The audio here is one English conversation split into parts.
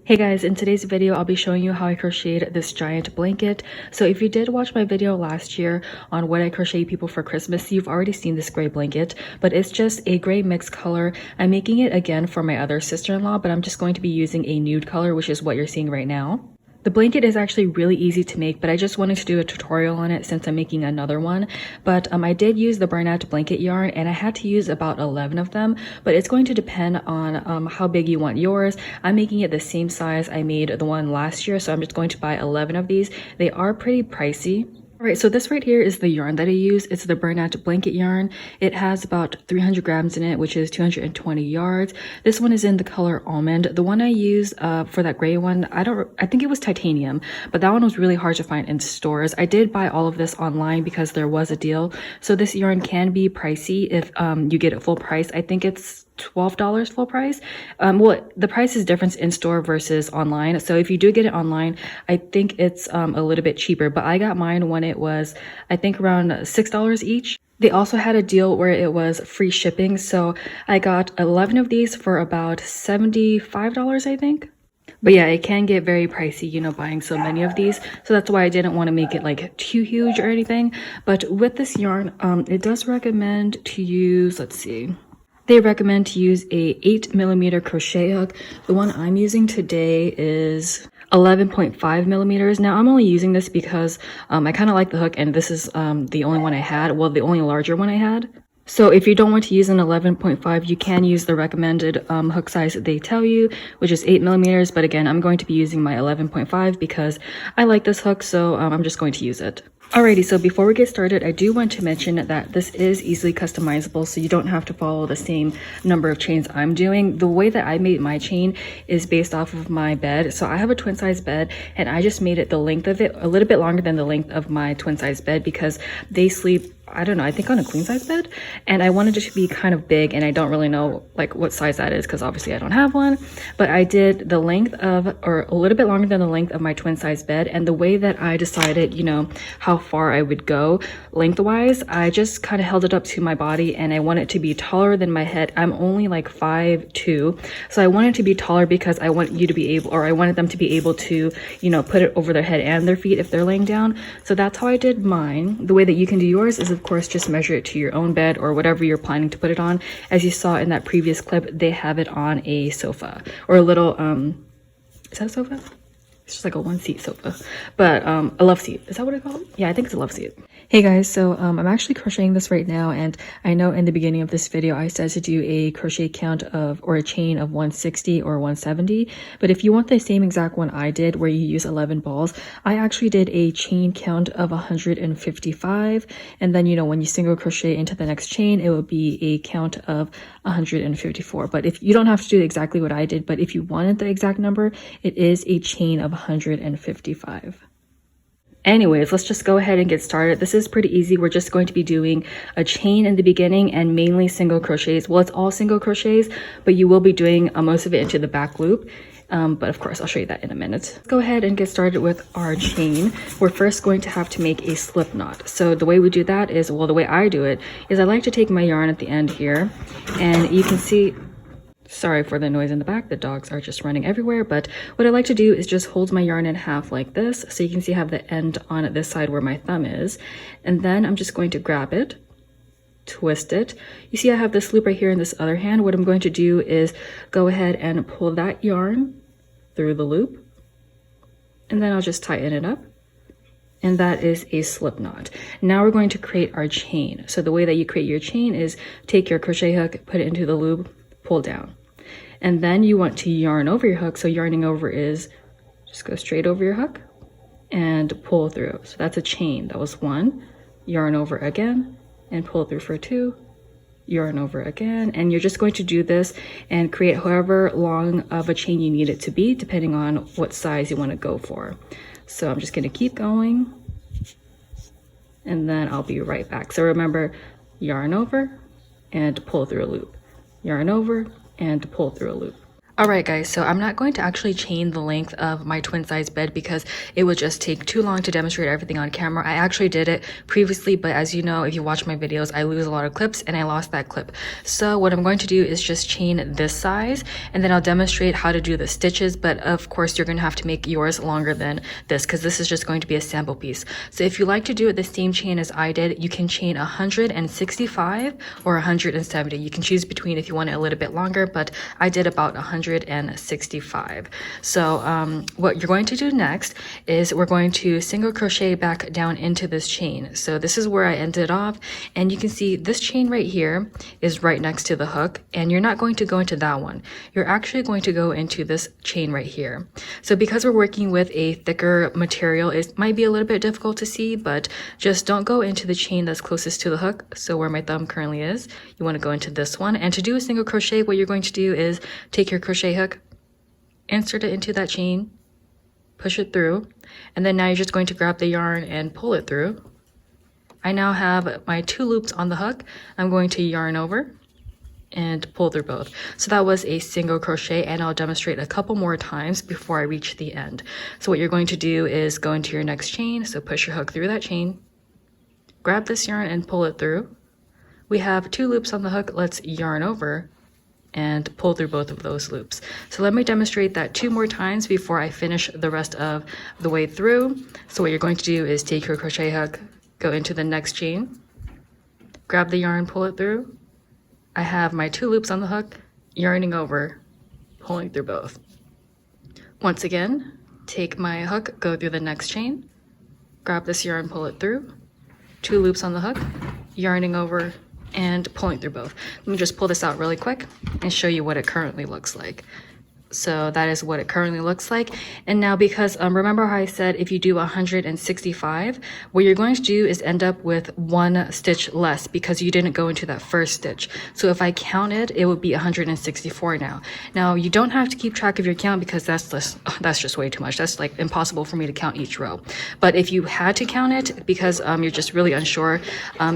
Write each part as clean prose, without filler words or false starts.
Hey guys, in today's video, I'll be showing you how I crocheted this giant blanket. So if you did watch my video last year on what I crochet people for Christmas, you've already seen this gray blanket, but it's just a gray mixed color. I'm making it again for my other sister-in-law, but I'm just going to be using a nude color, which is what you're seeing right now. The blanket is actually really easy to make, but I just wanted to do a tutorial on it since I'm making another one. But I did use the burnout blanket yarn, and I had to use about 11 of them, but it's going to depend on how big you want yours. I'm making it the same size I made the one last year, so I'm just going to buy 11 of these. They are pretty pricey. Alright, so this right here is the yarn that I use. It's the burnout blanket yarn. It has about 300 grams in it, which is 220 yards. This one is in the color almond. The one I used for that gray one, I think it was titanium, but that one was really hard to find in stores. I did buy all of this online because there was a deal. So this yarn can be pricey if you get it full price. I think it's $12 full price. Well, the price is different in store versus online. So if you do get it online, I think it's a little bit cheaper, but I got mine when it was, I think, around $6 each. They also had a deal where it was free shipping. So I got 11 of these for about $75, I think. But yeah, it can get very pricey, you know, buying so many of these. So that's why I didn't want to make it like too huge or anything. But with this yarn, it does recommend to use, let's see. They recommend to use a 8mm crochet hook. The one I'm using today is 11.5 millimeters. Now I'm only using this because I kind of like the hook, and this is the only one I had. Well, the only larger one I had. So if you don't want to use an 11.5, you can use the recommended hook size that they tell you, which is 8mm. But again, I'm going to be using my 11.5 because I like this hook, so I'm just going to use it. Alrighty, so before we get started, I do want to mention that this is easily customizable, so you don't have to follow the same number of chains I'm doing. The way that I made my chain is based off of my bed. So I have a twin size bed, and I just made it the length of it a little bit longer than the length of my twin size bed because they sleep, I don't know, I think on a queen size bed, and I wanted it to be kind of big, and I don't really know like what size that is because obviously I don't have one, but I did the length of, or a little bit longer than the length of my twin size bed. And the way that I decided, you know, how far I would go lengthwise, I just kind of held it up to my body, and I want it to be taller than my head. I'm only like 5'2", so I want it to be taller because I want you to be able, or I wanted them to be able to, you know, put it over their head and their feet if they're laying down. So that's how I did mine. The way that you can do yours is, of course, just measure it to your own bed or whatever you're planning to put it on. As you saw in that previous clip, they have it on a sofa, or a little is that a sofa? It's just like a one-seat sofa, but a love seat. Is that what it's called? Yeah, I think it's a love seat. Hey guys, so I'm actually crocheting this right now, and I know in the beginning of this video I said to do a crochet count of, or a chain of 160 or 170, but if you want the same exact one I did where you use 11 balls, I actually did a chain count of 155, and then, you know, when you single crochet into the next chain, it would be a count of 154. But if you don't have to do exactly what I did, but if you wanted the exact number, it is a chain of 155. Anyways, let's just go ahead and get started. This is pretty easy. We're just going to be doing a chain in the beginning and mainly single crochets. Well, it's all single crochets, but you will be doing most of it into the back loop. But of course, I'll show you that in a minute. Let's go ahead and get started with our chain. We're first going to have to make a slip knot. So the way we do that is, well, the way I do it is I like to take my yarn at the end here, and you can see, sorry for the noise in the back, the dogs are just running everywhere, but what I like to do is just hold my yarn in half like this, so you can see I have the end on this side where my thumb is, and then I'm just going to grab it, twist it. You see I have this loop right here in this other hand. What I'm going to do is go ahead and pull that yarn through the loop, and then I'll just tighten it up, and that is a slip knot. Now we're going to create our chain. So the way that you create your chain is take your crochet hook, put it into the loop, pull down. And then you want to yarn over your hook. So yarning over is just go straight over your hook and pull through. So that's a chain. That was one. Yarn over again and pull through for two. Yarn over again. And you're just going to do this and create however long of a chain you need it to be, depending on what size you want to go for. So I'm just going to keep going, and then I'll be right back. So remember, yarn over and pull through a loop. Yarn over and pull through a loop. Alright guys, so I'm not going to actually chain the length of my twin size bed because it would just take too long to demonstrate everything on camera. I actually did it previously, but as you know, if you watch my videos, I lose a lot of clips and I lost that clip. So what I'm going to do is just chain this size and then I'll demonstrate how to do the stitches, but of course you're going to have to make yours longer than this because this is just going to be a sample piece. So if you like to do it the same chain as I did, you can chain 165 or 170. You can choose between if you want it a little bit longer, but I did about 165. So what you're going to do next is we're going to single crochet back down into this chain. So this is where I ended off, and you can see this chain right here is right next to the hook, and you're not going to go into that one. You're actually going to go into this chain right here. So because we're working with a thicker material, it might be a little bit difficult to see, but just don't go into the chain that's closest to the hook. So where my thumb currently is, you want to go into this one. And to do a single crochet, what you're going to do is take your crochet hook, insert it into that chain, push it through, and then now you're just going to grab the yarn and pull it through. I now have my 2 loops on the hook. I'm going to yarn over and pull through both. So that was a single crochet, and I'll demonstrate a couple more times before I reach the end. So what you're going to do is go into your next chain, so push your hook through that chain, grab this yarn and pull it through. We have 2 loops on the hook. Let's yarn over and pull through both of those loops. So let me demonstrate that 2 more times before I finish the rest of the way through. So what you're going to do is take your crochet hook, go into the next chain, grab the yarn, pull it through. I have my 2 loops on the hook, yarning over, pulling through both. Once again, take my hook, go through the next chain, grab this yarn, pull it through, 2 loops on the hook, yarning over, and pulling through both. Let me just pull this out really quick and show you what it currently looks like. So that is what it currently looks like. And now because remember how I said if you do 165, what you're going to do is end up with 1 stitch less because you didn't go into that first stitch. So if I counted, it would be 164 now. Now you don't have to keep track of your count because that's just way too much. That's like impossible for me to count each row. But if you had to count it because you're just really unsure,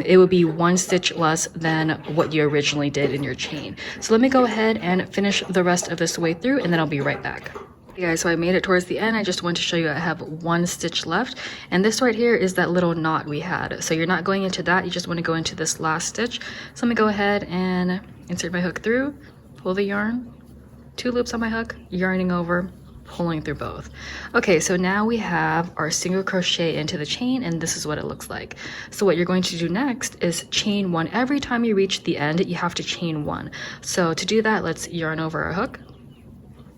it would be 1 stitch less than what you originally did in your chain. So let me go ahead and finish the rest of this way through, and then I'll be right back. Okay guys, so I made it towards the end. I just want to show you I have 1 stitch left, and this right here is that little knot we had. So you're not going into that, you just want to go into this last stitch. So let me go ahead and insert my hook through, pull the yarn, 2 loops on my hook, yarning over, pulling through both. Okay, so now we have our single crochet into the chain, and this is what it looks like. So what you're going to do next is chain 1. Every time you reach the end, you have to chain 1. So to do that, let's yarn over our hook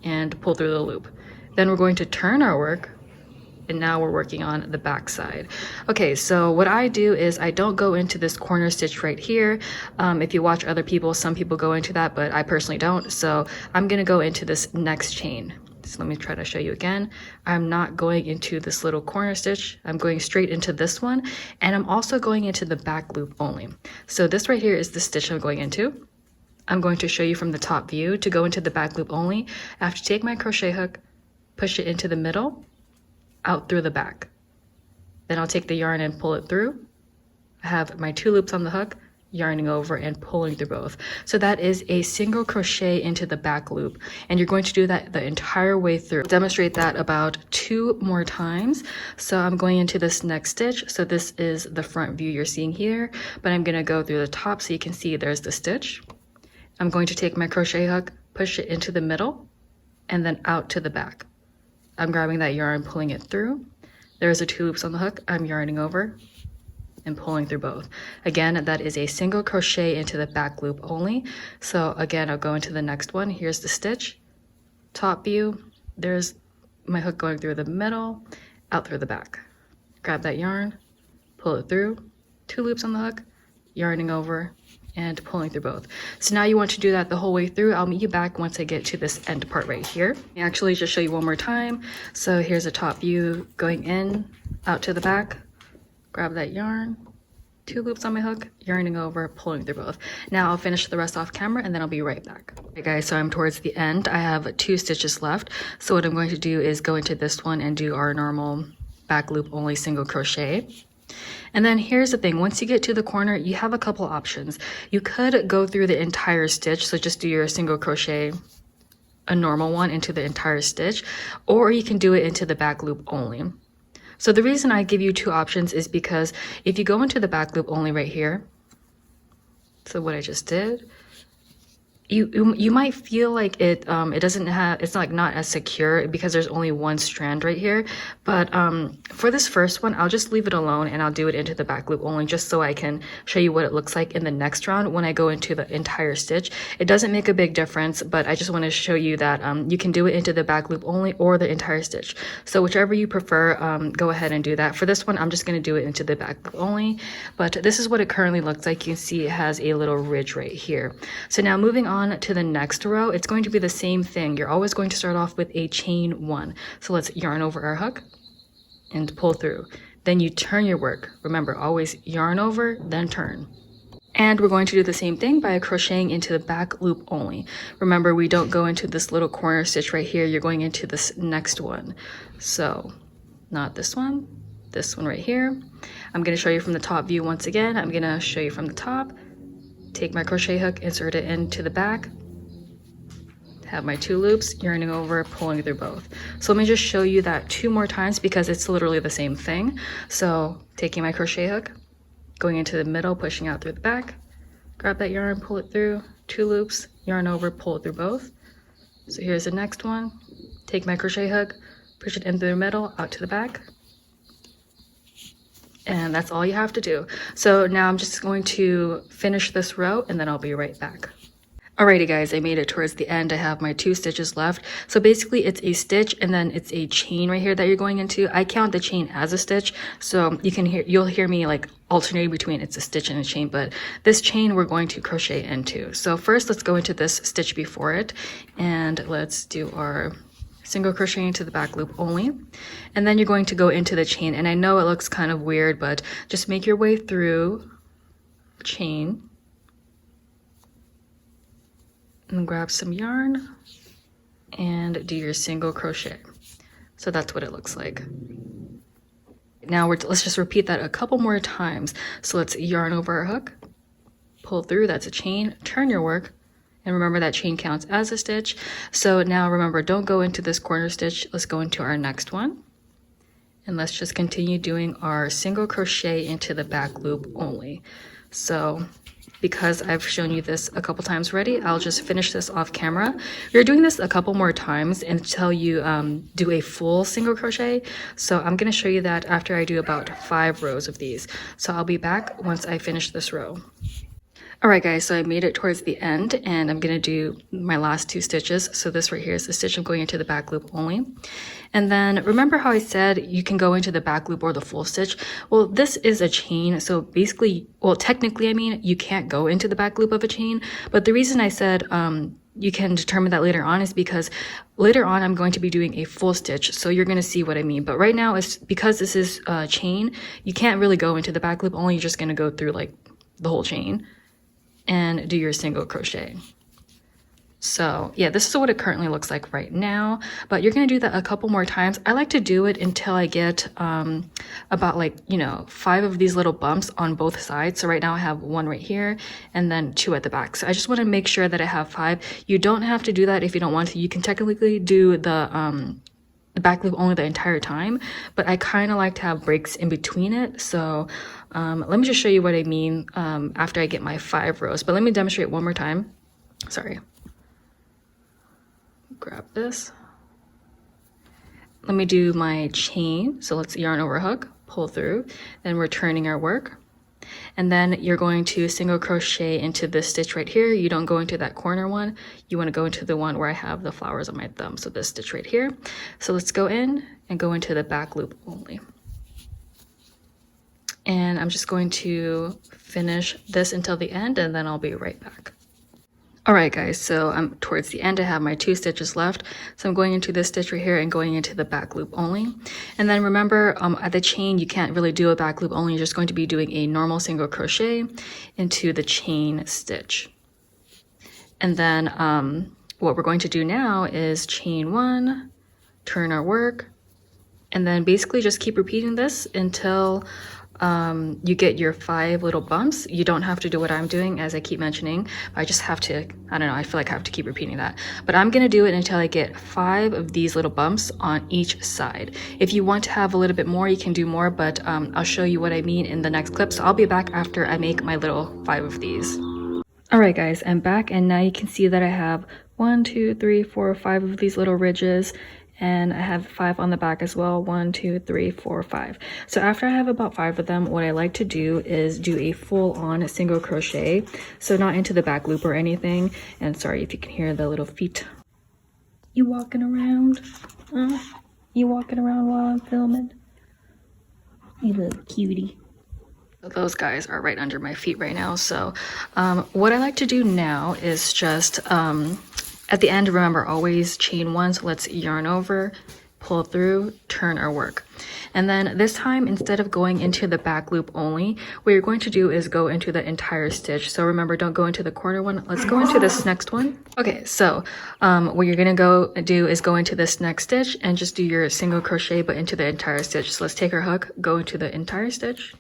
and pull through the loop. Then we're going to turn our work, and now we're working on the back side. Okay, so what I do is I don't go into this corner stitch right here. If you watch other people, some people go into that, but I personally don't. So I'm gonna go into this next chain. So let me try to show you again. I'm not going into this little corner stitch. I'm going straight into this one, and I'm also going into the back loop only. So this right here is the stitch I'm going into. I'm going to show you from the top view. To go into the back loop only, I have to take my crochet hook, push it into the middle, out through the back. Then I'll take the yarn and pull it through. I have my 2 loops on the hook, yarning over and pulling through both. So that is a single crochet into the back loop, and you're going to do that the entire way through. I'll demonstrate that about 2 more times. So I'm going into this next stitch. So this is the front view you're seeing here, but I'm gonna go through the top so you can see there's the stitch. I'm going to take my crochet hook, push it into the middle, and then out to the back. I'm grabbing that yarn, pulling it through. There's the 2 loops on the hook. I'm yarning over and pulling through both. Again, that is a single crochet into the back loop only. So again, I'll go into the next one. Here's the stitch, top view. There's my hook going through the middle, out through the back. Grab that yarn, pull it through, 2 loops on the hook, yarning over, and pulling through both. So now you want to do that the whole way through. I'll meet you back once I get to this end part right here. I actually just show you one more time. So here's a top view going in, out to the back. Grab that yarn, 2 loops on my hook, yarning over, pulling through both. Now I'll finish the rest off camera and then I'll be right back. Okay guys, so I'm towards the end. I have 2 stitches left. So what I'm going to do is go into this one and do our normal back loop only single crochet. And then here's the thing, once you get to the corner, you have a couple options. You could go through the entire stitch, so just do your single crochet a normal one into the entire stitch, or you can do it into the back loop only. So the reason I give you two options is because if you go into the back loop only right here, so what I just did, you might feel like it doesn't have, it's like not as secure because there's only one strand right here. But for this first one, I'll just leave it alone and I'll do it into the back loop only, just so I can show you what it looks like in the next round when I go into the entire stitch. It doesn't make a big difference, but I just want to show you that you can do it into the back loop only or the entire stitch. So whichever you prefer, go ahead and do that. For this one, I'm just going to do it into the back loop only, but this is what it currently looks like. You can see it has a little ridge right here. So now moving on to the next row, it's going to be the same thing. You're always going to start off with a chain one. So let's yarn over our hook and pull through. Then you turn your work. Remember, always yarn over, then turn. And we're going to do the same thing by crocheting into the back loop only. Remember, we don't go into this little corner stitch right here. You're going into this next one. So not this one right here. I'm going to show you from the top view once again. I'm going to show you from the top. Take my crochet hook, insert it into the back, have my two loops, yarning over, pulling through both. So let me just show you that two more times because it's literally the same thing. So taking my crochet hook, going into the middle, pushing out through the back, grab that yarn, pull it through, two loops, yarn over, pull it through both. So here's the next one. Take my crochet hook, push it in through the middle, out to the back. And that's all you have to do. So now I'm just going to finish this row and then I'll be right back. Alrighty guys, I made it towards the end. I have my two stitches left. So basically it's a stitch and then it's a chain right here that you're going into. I count the chain as a stitch. So you'll hear me like alternating between it's a stitch and a chain, but this chain we're going to crochet into. So first let's go into this stitch before it and let's do our single crochet into the back loop only, and then you're going to go into the chain. And I know it looks kind of weird, but just make your way through chain and grab some yarn and do your single crochet. So that's what it looks like. Now let's just repeat that a couple more times. So let's yarn over our hook, pull through, that's a chain, turn your work. And remember that chain counts as a stitch. So now remember, don't go into this corner stitch. Let's go into our next one. And let's just continue doing our single crochet into the back loop only. So because I've shown you this a couple times already, I'll just finish this off camera. You're doing this a couple more times until you do a full single crochet. So I'm going to show you that after I do about 5 rows of these. So I'll be back once I finish this row. Alright guys, so I made it towards the end and I'm going to do my last 2 stitches. So this right here is the stitch I'm going into the back loop only. And then remember how I said you can go into the back loop or the full stitch? Well, this is a chain. So basically, well, technically, I mean, you can't go into the back loop of a chain. But the reason I said you can determine that later on is because later on I'm going to be doing a full stitch. So you're going to see what I mean. But right now, it's because this is a chain, you can't really go into the back loop only. You're just going to go through like the whole chain and do your single crochet. So yeah, this is what it currently looks like right now, but you're going to do that a couple more times. I like to do it until I get about like, 5 of these little bumps on both sides. So right now I have 1 right here and then 2 at the back. So I just want to make sure that I have 5. You don't have to do that if you don't want to. You can technically do the back loop only the entire time, but I kind of like to have breaks in between it. So let me just show you what I mean after I get my 5 rows, but let me demonstrate one more time. Sorry. Grab this. Let me do my chain. So let's yarn over hook, pull through, then we're turning our work. And then you're going to single crochet into this stitch right here. You don't go into that corner one. You want to go into the one where I have the flowers on my thumb. So this stitch right here. So let's go in and go into the back loop only. And I'm just going to finish this until the end and then I'll be right back. Alright guys, so I'm towards the end. I have my 2 stitches left. So I'm going into this stitch right here and going into the back loop only. And then remember, at the chain, you can't really do a back loop only. You're just going to be doing a normal single crochet into the chain stitch. And then what we're going to do now is chain 1, turn our work, and then basically just keep repeating this until you get your 5 little bumps. You don't have to do what I'm doing, as I keep mentioning. I just have to, I don't know, I feel like I have to keep repeating that. But I'm gonna do it until I get 5 of these little bumps on each side. If you want to have a little bit more, you can do more, but I'll show you what I mean in the next clip. So I'll be back after I make my little 5 of these. All right, guys, I'm back, and now you can see that I have 1, 2, 3, 4, 5 of these little ridges. And I have 5 on the back as well. 1, 2, 3, 4, 5. So after I have about 5 of them, what I like to do is do a full-on single crochet. So not into the back loop or anything. And sorry if you can hear the little feet. You walking around? You walking around while I'm filming? You little cutie. Those guys are right under my feet right now. So what I like to do now is just at the end, remember, always chain 1. So let's yarn over, pull through, turn our work. And then this time, instead of going into the back loop only, what you're going to do is go into the entire stitch. So remember, don't go into the corner one. Let's go into this next one. Okay, so what you're gonna go do is go into this next stitch and just do your single crochet, but into the entire stitch. So let's take our hook, go into the entire stitch,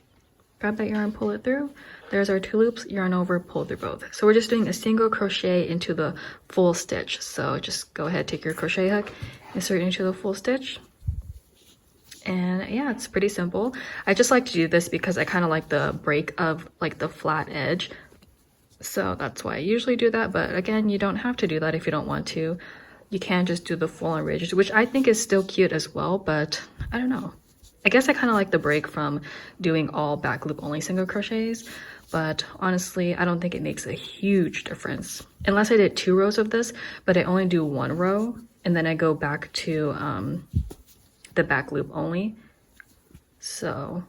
grab that yarn, pull it through. There's our 2 loops, yarn over, pull through both. So we're just doing a single crochet into the full stitch. So just go ahead, take your crochet hook, insert into the full stitch. And yeah, it's pretty simple. I just like to do this because I kind of like the break of like the flat edge. So that's why I usually do that. But again, you don't have to do that if you don't want to. You can just do the full on ridges, which I think is still cute as well, but I don't know. I guess I kind of like the break from doing all back loop only single crochets, but honestly, I don't think it makes a huge difference. Unless I did 2 rows of this, but I only do 1 row, and then I go back to the back loop only. So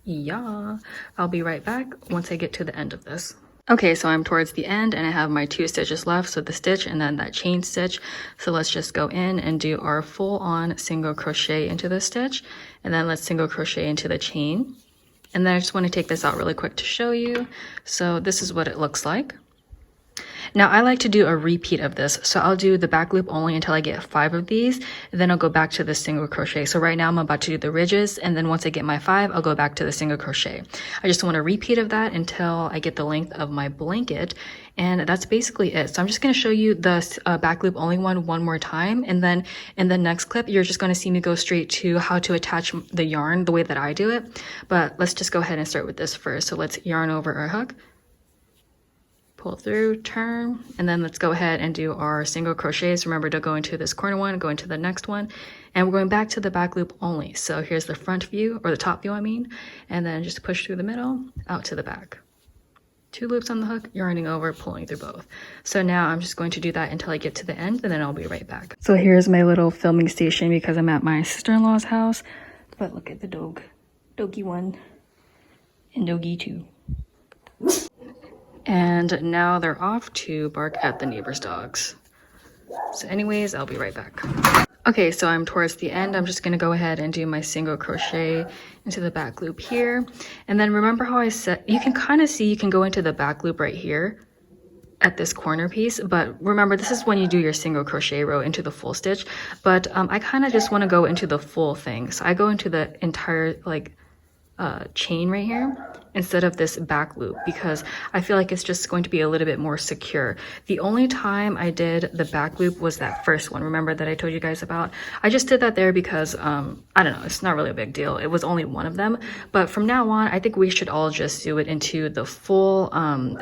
yeah, I'll be right back once I get to the end of this. Okay, so I'm towards the end and I have my 2 stitches left, so the stitch and then that chain stitch. So let's just go in and do our full on single crochet into the stitch, and then let's single crochet into the chain. And then I just want to take this out really quick to show you. So this is what it looks like. Now I like to do a repeat of this, so I'll do the back loop only until I get 5 of these, and then I'll go back to the single crochet. So right now I'm about to do the ridges, and then once I get my 5, I'll go back to the single crochet. I just want a repeat of that until I get the length of my blanket, and that's basically it. So I'm just going to show you the back loop only one more time, and then in the next clip you're just going to see me go straight to how to attach the yarn the way that I do it. But let's just go ahead and start with this first. So let's yarn over our hook, pull through, turn, and then let's go ahead and do our single crochets. Remember to go into this corner one, go into the next one, and we're going back to the back loop only. So here's the front view, or the top view I mean, and then just push through the middle, out to the back. 2 loops on the hook, yarning over, pulling through both. So now I'm just going to do that until I get to the end, and then I'll be right back. So here's my little filming station because I'm at my sister-in-law's house, but look at the dog. Doggy 1 and doggy 2. And now they're off to bark at the neighbor's dogs. So anyways, I'll be right back. Okay, so I'm towards the end. I'm just gonna go ahead and do my single crochet into the back loop here. And then remember how I said, you can kind of see you can go into the back loop right here at this corner piece, but remember this is when you do your single crochet row into the full stitch. But I kind of just want to go into the full thing. So I go into the entire like chain right here instead of this back loop because I feel like it's just going to be a little bit more secure. The only time I did the back loop was that first one, remember, that I told you guys about. I just did that there because I don't know, it's not really a big deal. It was only one of them, but from now on I think we should all just do it into the full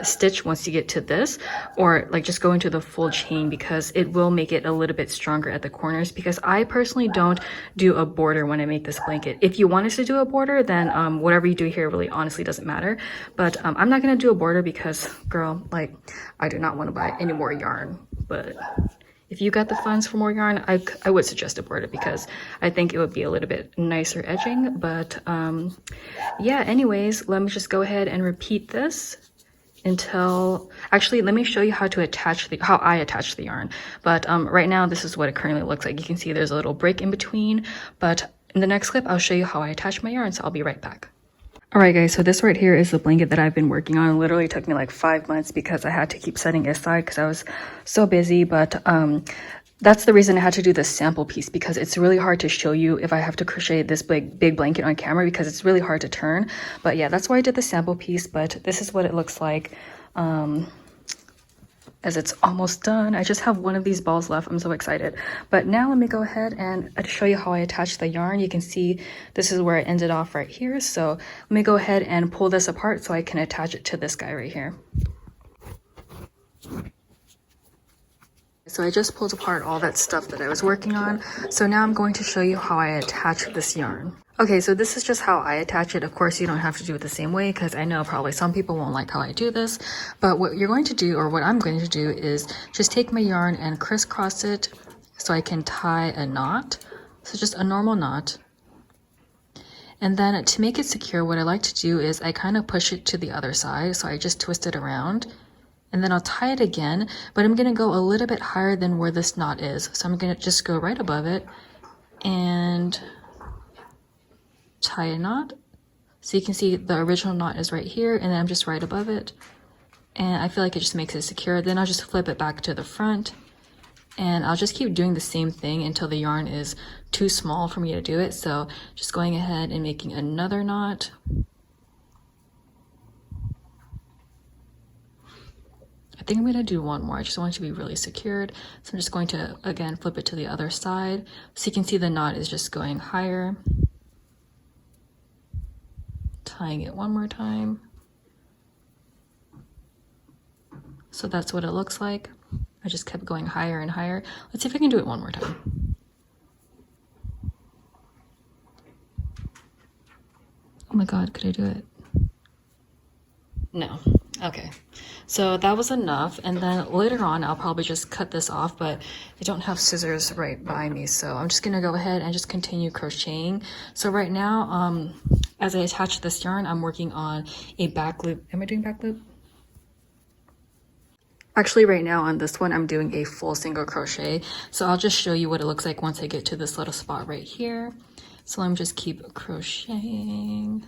stitch once you get to this, or like just go into the full chain because it will make it a little bit stronger at the corners, because I personally don't do a border when I make this blanket. If you want us to do a border, then whatever you do here really honestly doesn't matter, but I'm not gonna do a border because, girl, like, I do not want to buy any more yarn. But if you got the funds for more yarn, I would suggest a border because I think it would be a little bit nicer edging. But yeah, anyways, let me just go ahead and repeat this until, actually, let me show you how to attach how I attach the yarn. But right now this is what it currently looks like. You can see there's a little break in between, but in the next clip I'll show you how I attach my yarn, so I'll be right back. All right, guys, so this right here is the blanket that I've been working on. It literally took me like 5 months because I had to keep setting it aside because I was so busy. But That's the reason I had to do this sample piece, because it's really hard to show you if I have to crochet this big blanket on camera, because it's really hard to turn. But yeah, that's why I did the sample piece. But this is what it looks like as it's almost done. I just have one of these balls left. I'm so excited. But now let me go ahead and show you how I attach the yarn. You can see this is where I ended off right here. So let me go ahead and pull this apart so I can attach it to this guy right here. So I just pulled apart all that stuff that I was working on. So now I'm going to show you how I attach this yarn. Okay, so this is just how I attach it. Of course, you don't have to do it the same way, because I know probably some people won't like how I do this. But what you're going to do, or what I'm going to do, is just take my yarn and crisscross it so I can tie a knot. So just a normal knot. And then to make it secure, what I like to do is I kind of push it to the other side. So I just twist it around. And then I'll tie it again, but I'm going to go a little bit higher than where this knot is. So I'm going to just go right above it and tie a knot. So you can see the original knot is right here, and then I'm just right above it. And I feel like it just makes it secure. Then I'll just flip it back to the front, and I'll just keep doing the same thing until the yarn is too small for me to do it. So just going ahead and making another knot. I think I'm going to do one more. I just want it to be really secured. So I'm just going to, again, flip it to the other side. So you can see the knot is just going higher. Tying it one more time. So that's what it looks like. I just kept going higher and higher. Let's see if I can do it one more time. Oh my God, could I do it? No. Okay, so that was enough, and then later on I'll probably just cut this off, but I don't have scissors right by me, so I'm just gonna go ahead and just continue crocheting. So right now, as I attach this yarn, I'm working on a back loop. Am I doing back loop? Actually, right now on this one, I'm doing a full single crochet. So I'll just show you what it looks like once I get to this little spot right here. So let me just keep crocheting.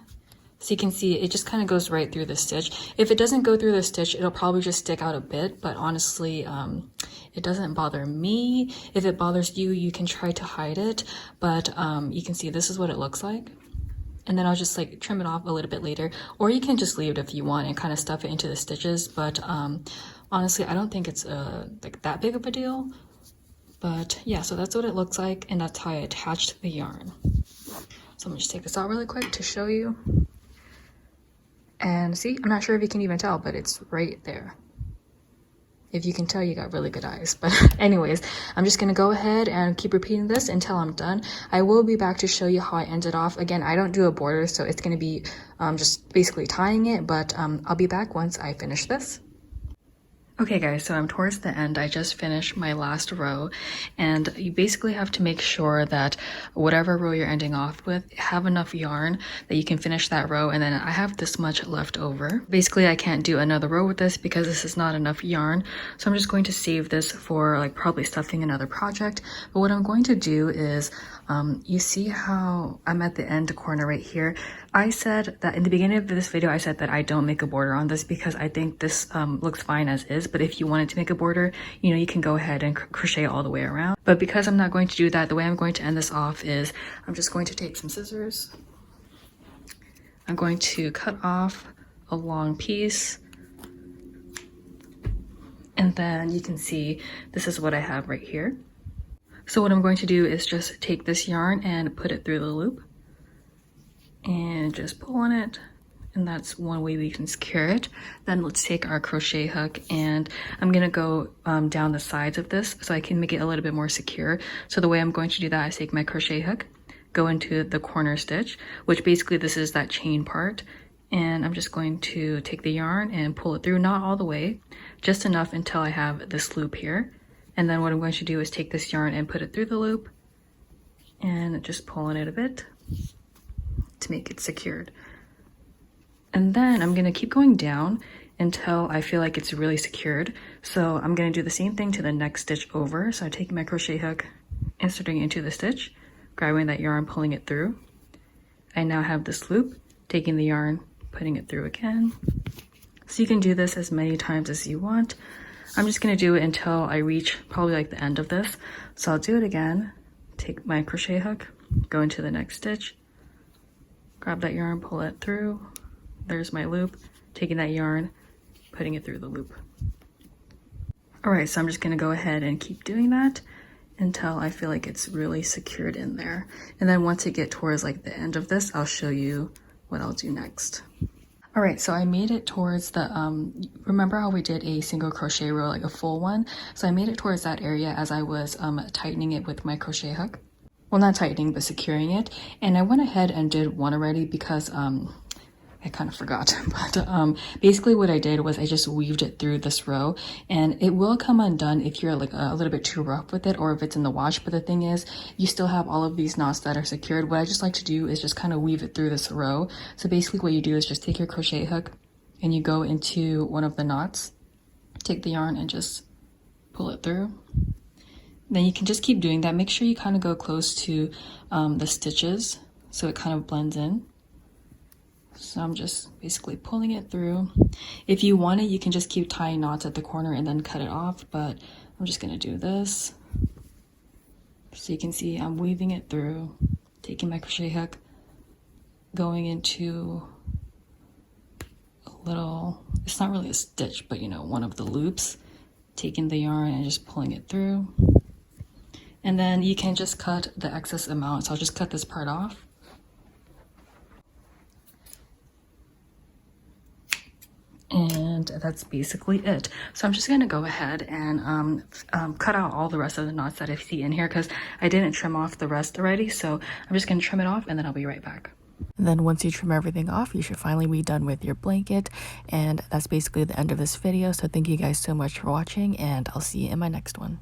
So you can see it just kind of goes right through the stitch. If it doesn't go through the stitch, it'll probably just stick out a bit, but honestly, it doesn't bother me. If it bothers you, you can try to hide it, but you can see this is what it looks like. And then I'll just like trim it off a little bit later, or you can just leave it if you want and kind of stuff it into the stitches. But honestly, I don't think it's like that big of a deal. But yeah, so that's what it looks like, and that's how I attached the yarn. So I'm gonna just take this out really quick to show you. And see, I'm not sure if you can even tell, but it's right there. If you can tell, you got really good eyes. But anyways, I'm just going to go ahead and keep repeating this until I'm done. I will be back to show you how I ended off. Again, I don't do a border, so it's going to be just basically tying it, but I'll be back once I finish this. Okay guys, so I'm towards the end. I just finished my last row, and you basically have to make sure that whatever row you're ending off with, have enough yarn that you can finish that row. And then I have this much left over. Basically, I can't do another row with this because this is not enough yarn. So I'm just going to save this for like probably stuffing another project. But what I'm going to do is, you see how I'm at the end corner right here? I said that in the beginning of this video, I said that I don't make a border on this because I think this looks fine as is. But if you wanted to make a border, you know, you can go ahead and crochet all the way around. But because I'm not going to do that, the way I'm going to end this off is I'm just going to take some scissors. I'm going to cut off a long piece. And then you can see this is what I have right here. So what I'm going to do is just take this yarn and put it through the loop and just pull on it. And that's one way we can secure it. Then let's take our crochet hook, and I'm gonna go down the sides of this so I can make it a little bit more secure. So the way I'm going to do that is take my crochet hook, go into the corner stitch, which basically this is that chain part. And I'm just going to take the yarn and pull it through, not all the way, just enough until I have this loop here. And then what I'm going to do is take this yarn and put it through the loop and just pull on it a bit to make it secured. And then I'm gonna keep going down until I feel like it's really secured. So I'm gonna do the same thing to the next stitch over. So I'm taking my crochet hook, inserting it into the stitch, grabbing that yarn, pulling it through. I now have this loop, taking the yarn, putting it through again. So you can do this as many times as you want. I'm just going to do it until I reach probably like the end of this. So I'll do it again, take my crochet hook, go into the next stitch, grab that yarn, pull it through. There's my loop, taking that yarn, putting it through the loop. All right, so I'm just going to go ahead and keep doing that until I feel like it's really secured in there. And then once I get towards like the end of this, I'll show you what I'll do next. All right, so I made it towards the, remember how we did a single crochet row, like a full one? So I made it towards that area as I was tightening it with my crochet hook. Well, not tightening, but securing it. And I went ahead and did one already because I kind of forgot, but basically what I did was I just weaved it through this row, and it will come undone if you're like a little bit too rough with it or if it's in the wash. But the thing is, you still have all of these knots that are secured. What I just like to do is just kind of weave it through this row. So basically what you do is just take your crochet hook and you go into one of the knots, take the yarn and just pull it through. Then you can just keep doing that. Make sure you kind of go close to the stitches so it kind of blends in. So I'm just basically pulling it through. If you want it, you can just keep tying knots at the corner and then cut it off, but I'm just gonna do this. So you can see I'm weaving it through, taking my crochet hook, going into a little, it's not really a stitch, but you know, one of the loops, taking the yarn and just pulling it through. And then you can just cut the excess amount. So I'll just cut this part off. And that's basically it. So I'm just going to go ahead and cut out all the rest of the knots that I see in here because I didn't trim off the rest already. So I'm just going to trim it off and then I'll be right back. And then once you trim everything off, you should finally be done with your blanket. And that's basically the end of this video. So thank you guys so much for watching, and I'll see you in my next one.